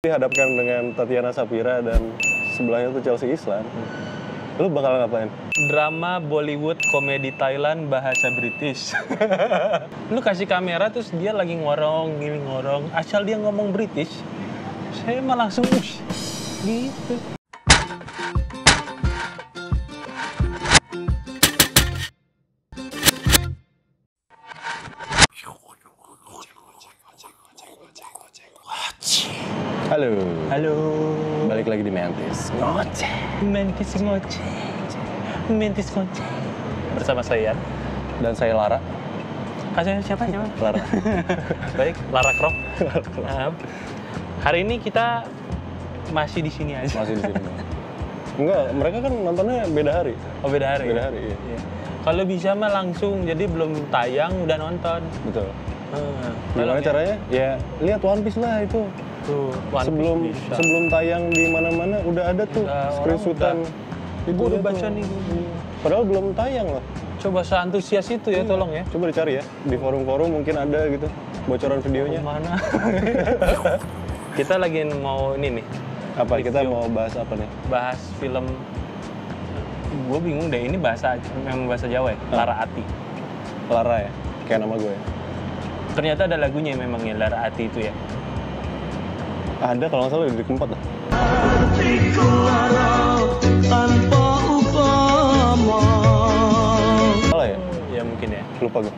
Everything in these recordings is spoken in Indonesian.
Dihadapkan dengan Tatiana Sapira dan sebelahnya tuh Chelsea Islan. Lu bakal ngapain? Drama Bollywood, komedi Thailand, bahasa British. Lu kasih kamera terus dia lagi ngorong, gini ngorong. Asal dia ngomong British, saya mah langsung ush, gitu. Halo. Halo. Balik lagi di Mantis. Ngoceh. Mantis ngoceh. Mantis ngoceh. Bersama saya Dan saya Lara. Kasih siapa? Lara. Baik, Lara Croft. Hari ini kita masih di sini aja. Masih di sini. Enggak, mereka kan nontonnya beda hari. Oh, beda hari. Beda hari, iya. Kalau bisa mah langsung, jadi belum tayang udah nonton. Betul. Gimana caranya? Ya lihat One Piece lah itu. Tuh, sebelum tayang di mana-mana udah ada tuh screenshotan. Gue udah baca nih. Padahal belum tayang loh. Coba seantusias itu ya, tolong ya. Coba dicari ya di forum-forum mungkin ada gitu bocoran videonya. Mana? Kita lagi mau ini nih. Apa kita mau bahas apa nih? Bahas film. Gue bingung deh, ini memang bahasa Jawa ya? Lara Ati. Lara ya? Kayak nama gue ya? Ternyata ada lagunya memang ya, Lara Ati itu ya? Ada kalau nggak salah di keempat lah. Salah ya? Ya mungkin ya. Lupa gue.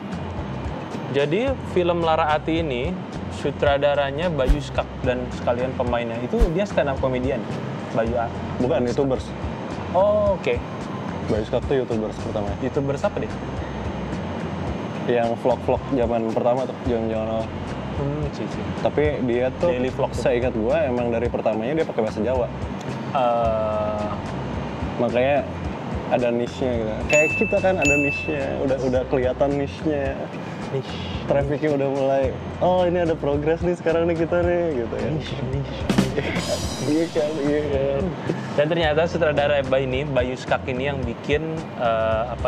Jadi film Lara Ati ini sutradaranya Bayu Skak dan sekalian pemainnya itu dia stand up comedian. Bayu Ati. Bukan, YouTubers. Oh, oke. Bayu Skak tuh YouTubers pertama. YouTubers apa deh? Yang vlog-vlog zaman pertama tuh, jangan-jangan. Cici. Tapi dia tuh, Daily vlog tuh. saya ingat gue emang dari pertamanya dia pakai bahasa Jawa. Makanya ada niche-nya gitu. Kayak kita kan ada niche-nya, udah kelihatan niche-nya. Trafficnya udah mulai, oh ini ada progres nih sekarang nih kita nih, gitu ya. Iya kan. Dan ternyata sutradara Bayu Skak ini yang bikin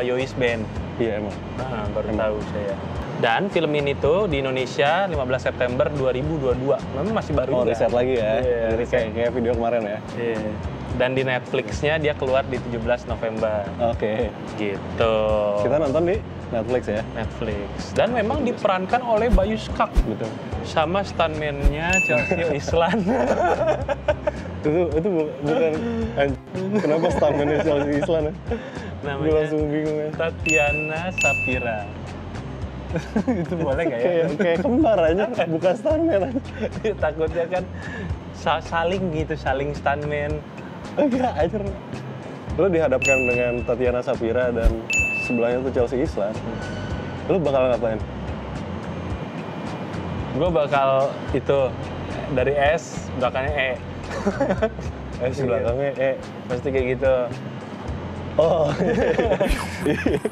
Yois Band. Iya emang. Baru tahu saya. Dan film ini tuh di Indonesia 15 September 2022. Memang masih baru. Oh, riset lagi ya. Iya, Jadi kayak video kemarin ya. Iya. Dan di Netflix-nya dia keluar di 17 November. Oke. Gitu. Kita nonton di Netflix ya. Netflix. Dan memang diperankan oleh Bayu Skak. Betul. Sama stuntman-nya Chelsea Islan. itu bukan. Kenapa stuntman-nya Chelsea Islan ya? Namanya Gue langsung bingung ya. Tatiana Sapira. Itu boleh nggak ya? Kayak kembar aja, bukan stuntman aja. Takutnya kan saling stuntman. Enggak aja. Lu dihadapkan dengan Tatiana Sapira dan sebelahnya tuh Chelsea Islan. Lu bakal ngapain? Gue bakal itu dari S belakangnya E. S belakangnya E. Pasti kayak gitu. Oh.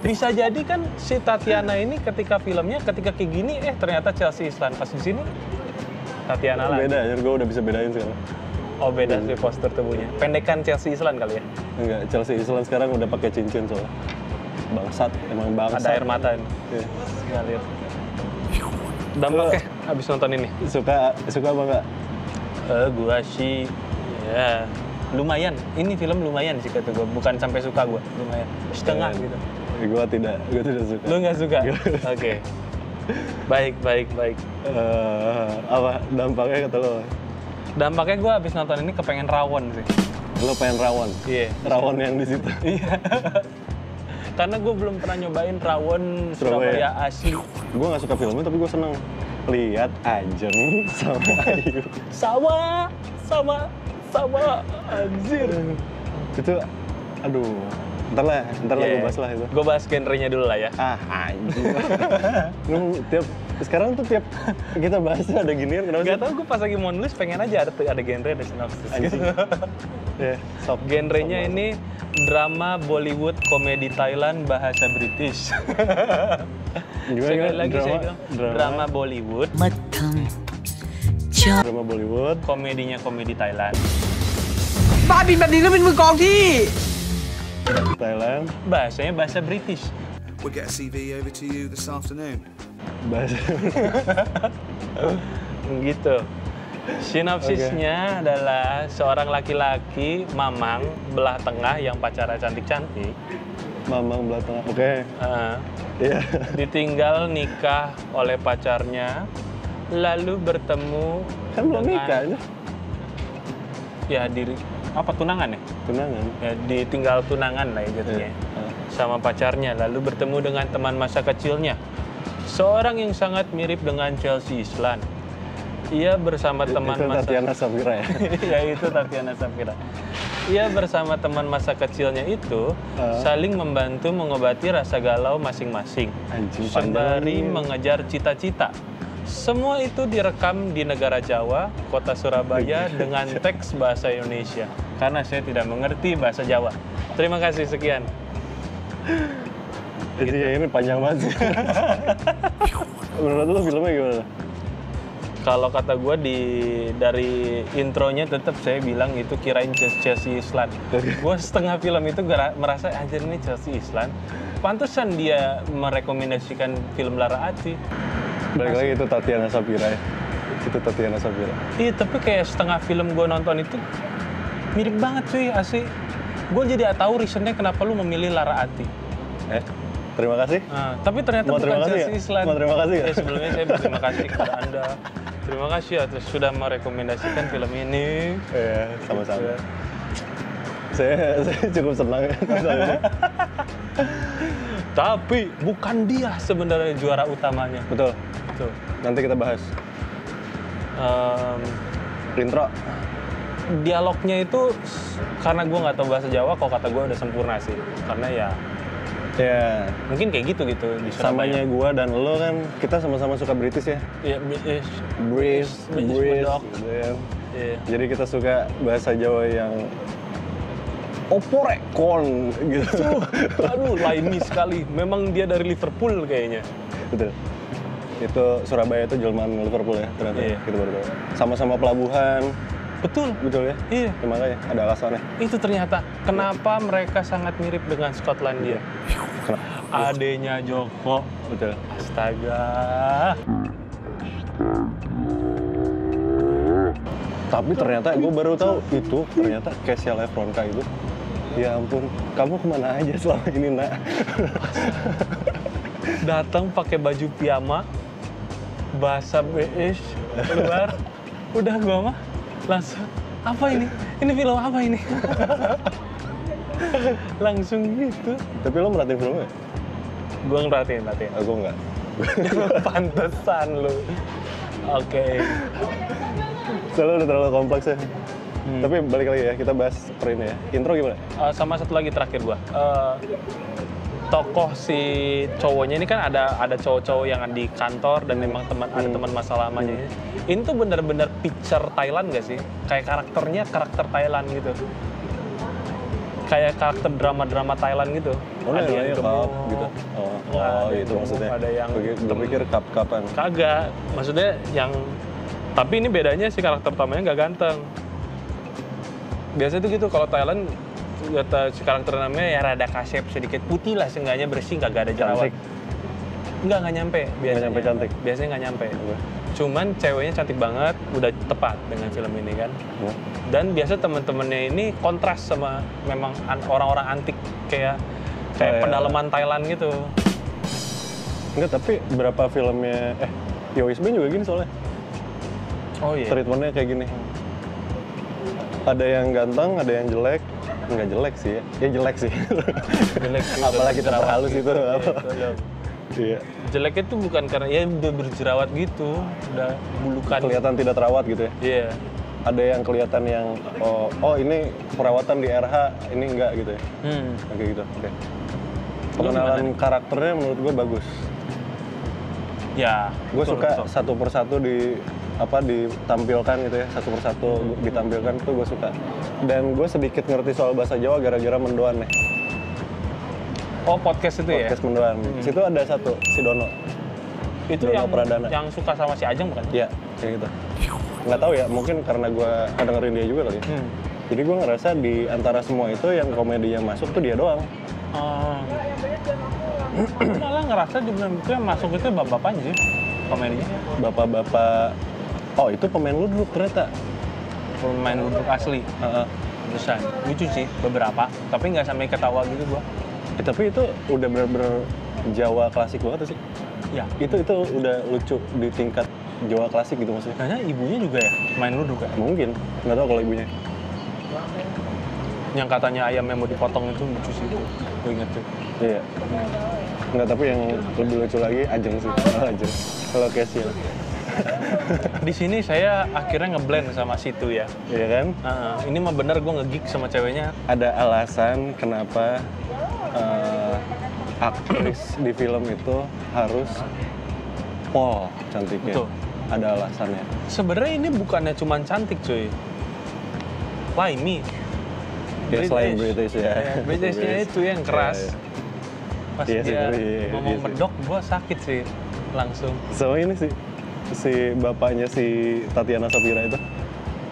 Bisa jadi kan si Tatiana ini ketika kayak gini ternyata Chelsea Islan, pas di sini Tatiana lah. Beda aja, gue udah bisa bedain sekarang. Oh beda sih postur tubuhnya. Pendekan Chelsea Islan kali ya? Enggak, Chelsea Islan sekarang udah pakai cincin soalnya. Bangsat, emang bangsat. Ada air mata ini. Iya. Ngalir. Dampaknya habis nonton ini? Suka apa enggak? Gua sih ya lumayan. Ini film lumayan sih kata gua. Bukan sampai suka gua, lumayan. Setengah gitu. Gua tidak suka. Lu nggak suka? Oke. Baik. Apa dampaknya kata lo? Dampaknya gua habis nonton ini kepengen rawon sih. Lo pengen rawon? Iya. Rawon yang di situ. Iya. Karena gue belum pernah nyobain rawon Surabaya asli. Gue nggak suka filmnya tapi gue seneng lihat Ajeng sama Ayu. Sama anjir. Itu, aduh. Ntar lah gue bahas lah itu. Gue bahas genrenya dulu lah ya. Anjir. Sekarang tuh tiap kita bahas tuh ada ginian, kenapa sih? Gak tau, gue pas lagi mau nulis pengen aja ada genre, ada sinopsis gitu. Genrenya ini drama Bollywood, komedi Thailand, bahasa British. Gimana lagi saya bilang drama Bollywood, drama Bollywood, komedinya komedi Thailand. บ้าบินแบบนี้แล้วเป็นมือกลองที่ Thailand, bahasanya bahasa British. We'll get a CV over to you this afternoon. bahasa Gitu. Sinopsisnya adalah seorang laki-laki mamang belah tengah yang pacarnya cantik-cantik. Mamang belah tengah. Oke. Iya. Ditinggal nikah oleh pacarnya, lalu bertemu Kan belum nikah ya? Ya apa tunangan ya? Tunangan. Ya ditinggal tunangan lah ya jatuhnya. Sama pacarnya, lalu bertemu dengan teman masa kecilnya. Seorang yang sangat mirip dengan Chelsea Islan. Ia bersama teman itu masa Tatiana Safira ya? ya itu Tatiana Safira. Ia bersama teman masa kecilnya itu saling membantu mengobati rasa galau masing-masing sembari mengejar cita-cita. Semua itu direkam di negara Jawa, kota Surabaya dengan teks bahasa Indonesia. Karena saya tidak mengerti bahasa Jawa. Terima kasih, sekian. Jadi ya ini panjang banget sih. Menurut lu filmnya gimana? Kalau kata gue dari intronya tetap saya bilang itu kirain Chelsea Islan. Gue setengah film itu merasa anjir ini Chelsea Islan. Pantesan dia merekomendasikan film Lara Ati. Balik lagi itu Tatiana Safira ya? Itu Tatiana Safira. Iya, tapi kayak setengah film gue nonton itu mirip banget cuy, asli. Gue jadi tahu reasonnya kenapa lu memilih Lara Ati. Terima kasih. Tapi ternyata bukan Chelsea Islan. Mau terima kasih ya? Sebelumnya saya berterima kasih kepada Anda. Terima kasih atas sudah merekomendasikan film ini. Iya, sama-sama. Saya cukup senang ya. Tapi bukan dia sebenarnya juara utamanya. Betul. Betul. Nanti kita bahas. Intro. Dialognya itu karena gue nggak tahu bahasa Jawa, kalau kata gue udah sempurna sih. Karena ya mungkin kayak gitu di Surabaya. Samanya gue dan lo kan kita sama-sama suka British ya. Iya, British. Mendok. Iya. Jadi kita suka bahasa Jawa yang oporek-kon gitu. Aduh, laini sekali. Memang dia dari Liverpool kayaknya. Betul. Itu Surabaya itu jelmaan Liverpool ya ternyata. Iya. Gitu baru. Sama-sama pelabuhan. Betul. Betul ya? Iya. Ya, makanya ada alasannya. Itu ternyata kenapa mereka sangat mirip dengan Skotlandia. Adenya Joko. Betul. Astaga. Tapi ternyata gue baru tahu itu ternyata Casey Lefronka itu. Ya ampun, kamu kemana aja selama ini, Nak? Datang pakai baju piyama, bahasa British, keluar, udah gua mah langsung apa ini? Ini film apa ini? Langsung gitu. Tapi lo merhatiin filmnya? Gua ngerhatiin. Gue enggak. Pantesan lu. Oke. Soalnya udah terlalu kompleks ya. Tapi balik lagi ya, kita bahas per ini ya. Intro gimana? Sama satu lagi terakhir gua. Tokoh si cowoknya ini kan ada cowok-cowok yang di kantor dan memang ada teman masa lamanya. Ini tuh benar-benar picture Thailand gak sih? Kayak karakternya karakter Thailand gitu. Kayak karakter drama-drama Thailand gitu. Ada yang yang gemuk gitu. ada Itu yang maksudnya. ada yang Gue pikir kapan. kagak. Maksudnya yang tapi ini bedanya si karakter utamanya nggak ganteng. Biasanya tuh gitu kalau Thailand kata si karakter namanya ya rada kasep sedikit putih lah, seenggaknya bersih, kagak ada jerawat. Cantik. Nggak nyampe biasanya. Nggak nyampe cantik? Biasanya nggak nyampe. Cuman ceweknya cantik banget, udah tepat dengan film ini kan. Dan biasa temen-temennya ini kontras sama memang orang-orang antik kayak pedalaman Thailand gitu. Enggak, tapi berapa filmnya Yoisben juga gini soalnya. Oh iya. Treatmentnya kayak gini. Ada yang ganteng, ada yang jelek. Nggak jelek sih ya. Ya jelek sih. Jelek sih, Apalagi udah terhalus berjerawat itu. gitu. Iya. Iya. Jeleknya tuh bukan karena ya udah berjerawat gitu, udah bulukan. Kelihatan tidak terawat gitu ya. Iya. Ada yang kelihatan yang oh ini perawatan di RH, ini enggak gitu ya. Oke gitu. Oke. Pengenalan karakternya menurut gue bagus. Ya. Gue betul, suka betul. satu persatu ditampilkan gitu ya, satu persatu ditampilkan tuh gue suka. Dan gue sedikit ngerti soal bahasa Jawa gara-gara Mendoan nih. Oh, podcast itu Podcast Mendoan. Situ ada satu, si Dono. Itu Dono yang Pradana. yang suka sama si Ajeng bukan? Iya, kayak gitu. Nggak tahu ya, mungkin karena gue dengerin dia juga kali ya. Jadi gue ngerasa di antara semua itu yang komedinya masuk tuh dia doang. Malah ngerasa di film itu yang masuk itu bapak-bapak aja komedinya. Bapak-bapak Oh, itu pemain ludruk ternyata. Pemain ludruk asli. Bisa. Lucu sih beberapa, tapi nggak sampai ketawa gitu gua. Tapi itu udah bener-bener Jawa klasik banget sih. Ya. Itu udah lucu di tingkat Jawa klasik gitu maksudnya. Kayaknya ibunya juga ya main ludruk ya. Mungkin, nggak tahu kalau ibunya. Yang katanya ayamnya mau dipotong itu lucu sih. Gue inget tuh. Iya. Nggak, tapi yang lebih lucu lagi Ajeng sih. Ajeng. Kalau Casey. Di sini saya akhirnya ngeblend sama situ ya. Iya kan? Ini mah bener gue nge-geek sama ceweknya. Ada alasan kenapa aktris di film itu harus pol cantiknya. Betul. Ada alasannya. Sebenarnya ini bukannya cuma cantik cuy. Laini. Ya selain British ya. Britishnya itu yang keras. Pas Iya sih, dia iya ngomong sih. medok, gue sakit sih langsung. Sama ini sih, si bapaknya si Tatiana Sapira itu.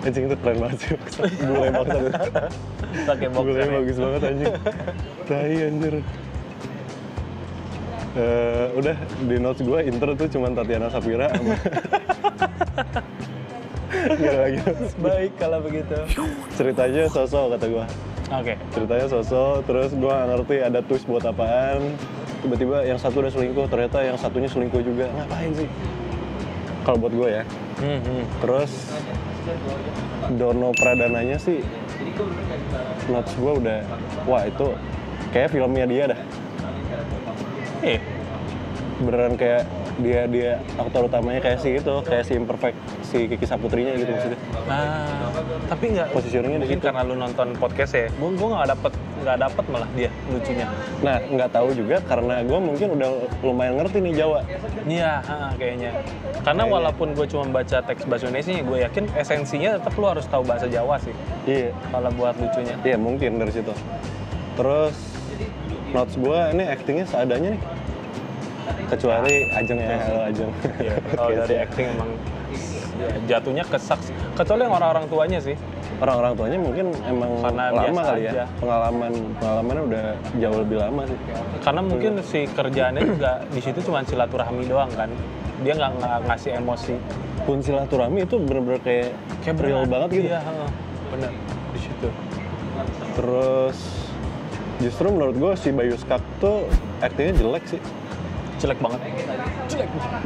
Anjing itu keren banget sih. Bule banget itu. Pakai boxer. Bulenya Ya. bagus banget anjing. Tai anjir. Udah di notes gue intro tuh cuman Tatiana Sapira sama gak ada lagi. Baik kalau begitu. Ceritanya sosok kata gue. Oke. Ceritanya sosok, terus gue gak ngerti ada twist buat apaan. Tiba-tiba yang satu udah selingkuh, ternyata yang satunya selingkuh juga. Ngapain sih? Kalau buat gue ya. Terus Dono Pradananya sih, notes gue udah, wah itu kayak filmnya dia dah. Beneran kayak dia aktor utamanya kayak si itu, kayak si Imperfect, si Kiki Saputrinya gitu maksudnya. Tapi nggak. Positioningnya di Mungkin situ. karena lu nonton podcast ya. Gue nggak dapet malah dia lucunya. Nah, nggak tahu juga karena gue mungkin udah lumayan ngerti nih Jawa. Iya, kayaknya. Karena walaupun gue cuma baca teks bahasa Indonesia, gue yakin esensinya tetap lu harus tahu bahasa Jawa sih. Iya, Kalau buat lucunya. iya mungkin dari situ. Terus notes gue ini actingnya seadanya nih. Kecuali Ajeng ya, halo Ajeng. Iya, kalau dari acting emang ya, jatuhnya kecuali yang orang-orang tuanya sih. Orang-orang tuanya mungkin emang Karena lama biasa kali ya. aja. Pengalamannya udah jauh lebih lama sih. Karena mungkin si kerjaannya juga di situ cuma silaturahmi doang kan. Dia nggak ngasih emosi. Pun silaturahmi itu bener-bener kayak real beneran. banget gitu. Iya, bener di situ. Terus justru menurut gue si Bayu Skak tuh aktingnya jelek sih. Jelek banget.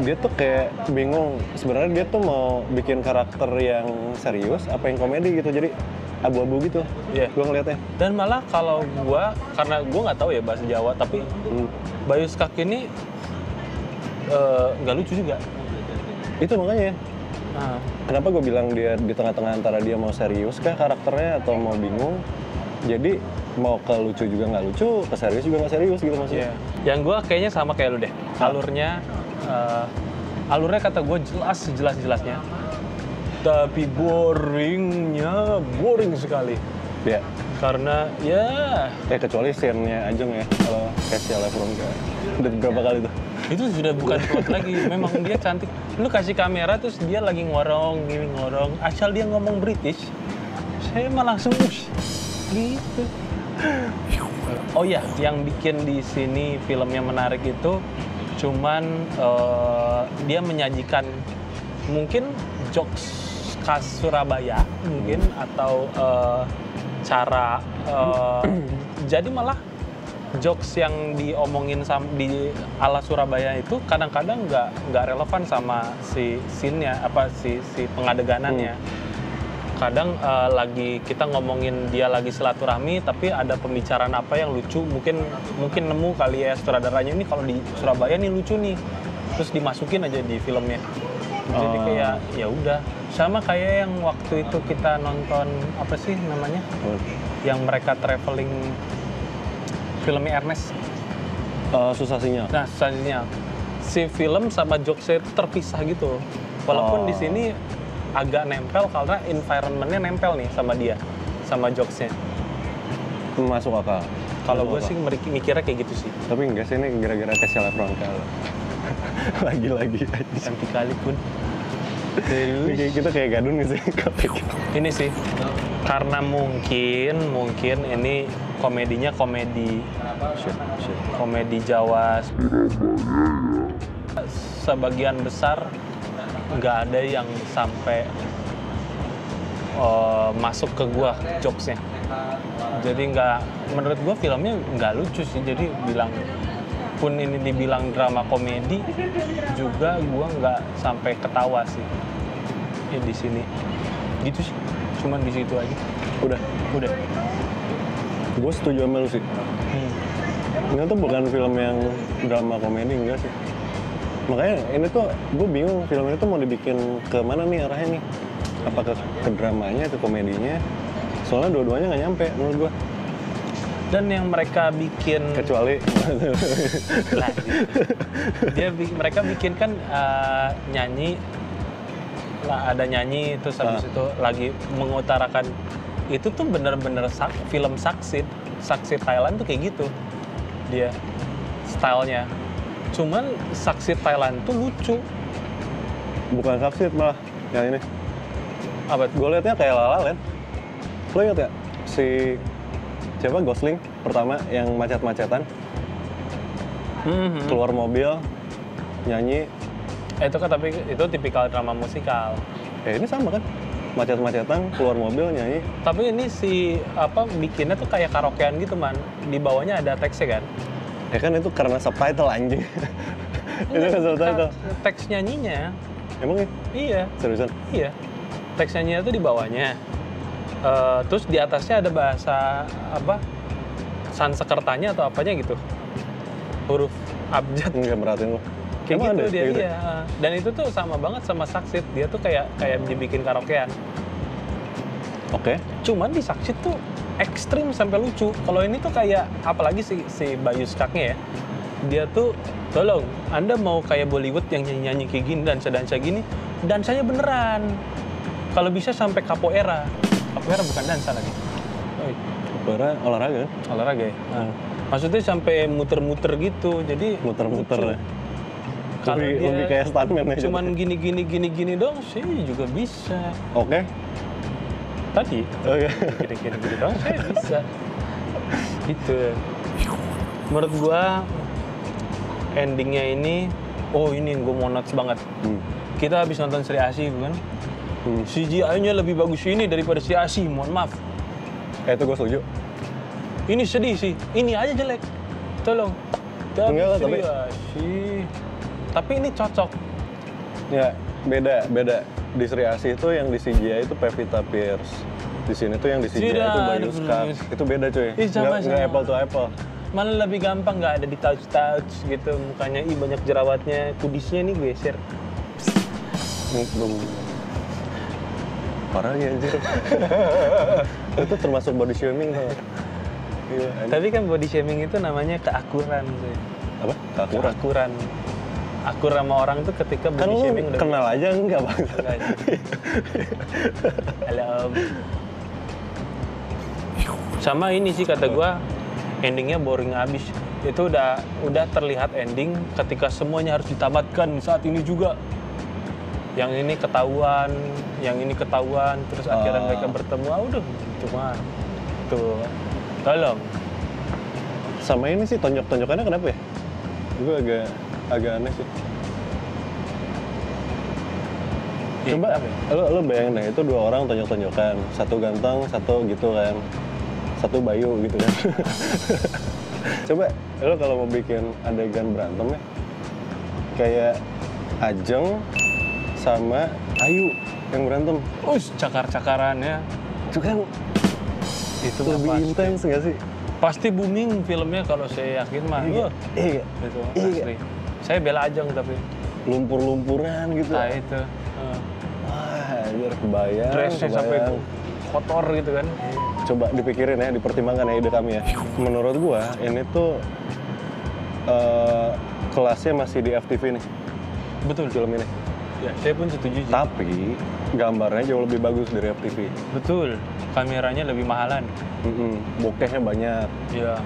Dia tuh kayak bingung sebenarnya dia tuh mau bikin karakter yang serius apa yang komedi gitu, jadi abu-abu gitu. Iya. Gue ngeliatnya. Dan malah kalau karena gue nggak tahu ya bahasa Jawa, tapi Bayu Skak ini nggak lucu juga. Itu makanya kenapa gue bilang dia di tengah-tengah antara dia mau serius kah karakternya atau mau bingung. Jadi mau ke lucu juga nggak lucu, ke serius juga nggak serius gitu maksudnya. Yang gue kayaknya sama kayak lu deh. Alurnya kata gue jelas-jelasnya. Tapi boring sekali. Iya. Karena ya Kecuali scene-nya Ajeng ya, kalau Casey Lefron kan. Udah berapa kali tuh? itu sudah bukan plot lagi. Memang dia cantik. Lu kasih kamera terus dia lagi ngorong. Asal dia ngomong British, saya mah langsung gitu. Oh ya, yang bikin di sini filmnya menarik itu cuman dia menyajikan mungkin jokes khas Surabaya mungkin atau cara jadi malah jokes yang diomongin di ala Surabaya itu kadang-kadang nggak relevan sama si scene-nya si pengadeganannya. Kadang lagi kita ngomongin dia lagi silaturahmi tapi ada pembicaraan apa yang lucu, mungkin nemu kali ya sutradaranya ini kalau di Surabaya nih lucu nih, terus dimasukin aja di filmnya. Jadi kayak ya udah sama kayak yang waktu itu kita nonton apa sih namanya yang mereka traveling filmnya Ernest. Susah Sinyal. Nah susah sinyal si film sama jokesnya itu terpisah gitu, walaupun di sini agak nempel karena environment-nya nempel nih sama dia, sama jokes-nya. Masuk akal. Kalau gue sih mikirnya kayak gitu sih. Tapi enggak sih, ini gara-gara Casey Lefron kalau lagi-lagi aja. Cantik kali pun. Ini kita kayak gadun nih sih. Ini sih, karena mungkin ini komedinya komedi Jawa. Sebagian besar nggak ada yang sampai masuk ke gua jokesnya. Jadi menurut gua filmnya nggak lucu sih. Jadi pun ini dibilang drama komedi juga gua nggak sampai ketawa sih. Ya di sini gitu sih. Cuman di situ aja. Udah. Gue setuju sama lu sih. Ini tuh bukan film yang drama komedi, enggak sih. Makanya ini tuh gue bingung film ini tuh mau dibikin ke mana nih arahnya nih. Apakah ke dramanya, ke komedinya? Soalnya dua-duanya nggak nyampe menurut gue. Dan yang mereka bikin Kecuali lah, gitu. Mereka bikin kan nyanyi lah, ada nyanyi terus habis itu lagi mengutarakan itu tuh bener-bener film Saksit Thailand tuh kayak gitu dia stylenya. Cuman Saksit Thailand tuh lucu. bukan Saksit malah yang ini. Apa? Gue liatnya kayak La La Land. Lo ingat gak si siapa Gosling pertama yang macet-macetan keluar mobil nyanyi. Itu kan tapi itu tipikal drama musikal. Ini sama kan, macet-macetan keluar mobil nyanyi. Tapi ini bikinnya tuh kayak karaokean gitu man. Di bawahnya ada teksnya kan? Ya kan itu karena subtitle anjing. Itu kan subtitle. Teks nyanyinya. Emang ya? Iya. Seriusan? Iya. Teks nyanyinya tuh di bawahnya. Terus di atasnya ada bahasa Sansekertanya atau apanya gitu. Huruf abjad. Enggak merhatiin lo. Kayak Emang gitu ada? dia, Kayak gitu? iya. Dan itu tuh sama banget sama Saksit. Dia tuh kayak dibikin karaokean. Oke. Cuman di Saksit tuh ekstrim sampai lucu. Kalau ini tuh kayak, apalagi si Bayu Skaknya ya. Dia tuh, tolong, Anda mau kayak Bollywood yang nyanyi-nyanyi kayak gini, dansa-dansa gini, dansanya beneran. Kalau bisa sampai capoeira. Capoeira bukan dansa lagi. Capoeira olahraga kan? Olahraga ya? Maksudnya sampai muter-muter gitu, jadi Muter-muter lucu. ya. Kalau Lebih kayak stuntman aja. cuman gini dong sih juga bisa. Oke. Tadi Oke. gini dong saya bisa. Gitu. Menurut gua endingnya ini, ini yang gua mau notes banget. Kita habis nonton Sri Asih kan? CGI-nya lebih bagus ini daripada Sri Asih, mohon maaf. Itu gue setuju. Ini sedih sih, ini aja jelek. Tolong. Enggak lah, Sri Asih. Tapi ini cocok. Ya, beda. Di Sri Asih itu yang di CGI itu Pevita Pierce. Di sini tuh yang di CGI itu Bayu Skak. Itu beda cuy. Nggak apple to apple. Malah lebih gampang, nggak ada di touch gitu mukanya. Banyak jerawatnya, kudisnya nih geser. Parah ya anjir. Itu termasuk body shaming tuh. Iya, Tapi kan body shaming itu namanya keakuran sih. apa? Keakuran. Akur sama orang tuh ketika Kan body lu shaming udah kenal aja enggak bang? Halo Om. Sama ini sih kata gua, endingnya boring abis. Itu udah terlihat ending ketika semuanya harus ditamatkan saat ini juga. Yang ini ketahuan, terus akhirnya mereka bertemu. Udah cuma tuh tolong. Sama ini sih tonjok-tonjokannya kenapa ya? Gue agak aneh sih. Coba lo bayangin deh, itu dua orang tonjok-tonjokan, satu ganteng, satu gitu kan, satu Bayu gitu kan. Coba lo kalau mau bikin adegan berantem ya, kayak Ajeng sama Ayu yang berantem. Cakar-cakarannya. Itu kan Itu lebih pasti. intens nggak sih? Pasti booming filmnya kalau saya yakin mah. Iya. Iya. Itu Iya. asli. Saya bela Ajeng tapi. Lumpur-lumpuran gitu. Nah itu. Wah, anjir kebayang. Dressnya sampai kotor gitu kan. Coba dipikirin ya, dipertimbangkan ya ide kami ya. Menurut gua ini tuh kelasnya masih di FTV nih. Betul. Film ini. Ya, saya pun setuju. Tapi gambarnya jauh lebih bagus dari FTV. Betul. Kameranya lebih mahalan. Bokehnya banyak. Ya.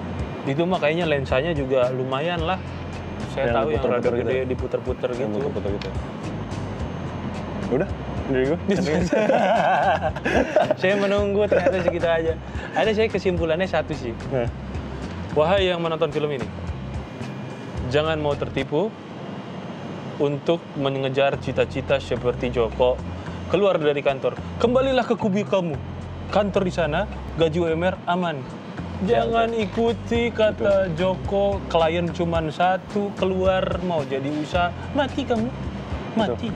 Itu mah kayaknya lensanya juga lumayan lah. Saya Yang tahu yang rada diputer-puter gitu gede ya? diputer-puter Yang gitu. foto-foto gitu. Udah, dari gua. Saya menunggu ternyata segitu aja. Ada saya kesimpulannya satu sih. Nah, Wahai yang menonton film ini, jangan mau tertipu untuk mengejar cita-cita seperti Joko. Keluar dari kantor, kembalilah ke kubu kamu. Kantor di sana, gaji UMR aman. Jangan ikuti kata Joko, klien cuma satu, keluar mau jadi usaha, mati kamu. Mati.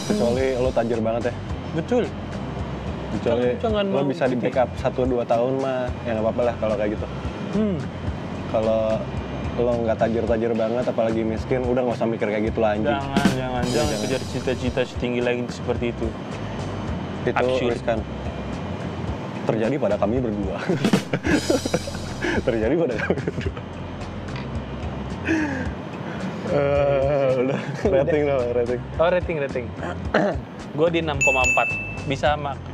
Kecuali lo tajir banget ya. Betul. Kecuali Jangan lo mau bisa di ikuti. backup 1-2 tahun mah, ya nggak apa-apa lah kalau kayak gitu. Kalau lo nggak tajir-tajir banget, apalagi miskin, udah nggak usah mikir kayak gitu lah anjing. Jangan kejar cita-cita setinggi langit seperti itu. Itu Absurd. riskan. Terjadi pada kami berdua. Terjadi pada kami berdua. Udah, rating dong, rating. Oh, rating. Gue di 6,4.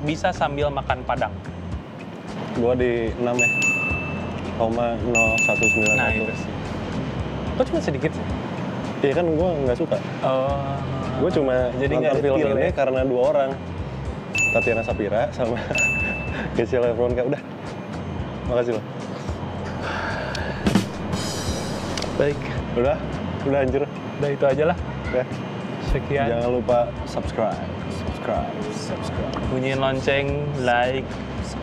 Bisa sambil makan Padang. Gua di 6 ya. 0,0191. Nah, itu sih. Kok cuma sedikit sih? Iya kan gua nggak suka. Oh. Gue cuma Jadi nggak nonton film detail ini ya? karena 2 orang. Tatiana Sapira sama Casey Lefronka. Udah. Makasih loh. Baik. Udah anjir. Udah itu aja lah. Ya. Sekian. Jangan lupa subscribe. Bunyiin lonceng, like,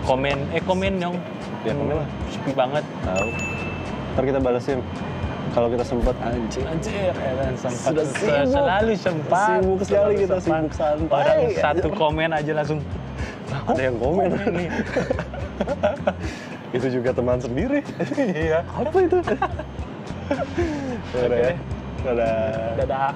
komen. Komen dong. Ya, komen lah. Sepi banget. Tahu. Ntar kita balesin. Kalau kita sempat anjing. Anjir, ya kan sempat. Sudah sibuk. Selalu sempat. Sibuk sekali Selalu kita, sempat. sibuk santai. Orang satu komen aja langsung. Ada yang komen. Nih. Itu juga teman sendiri. Iya. Apa itu? Udah ya. Dadah. Dadah.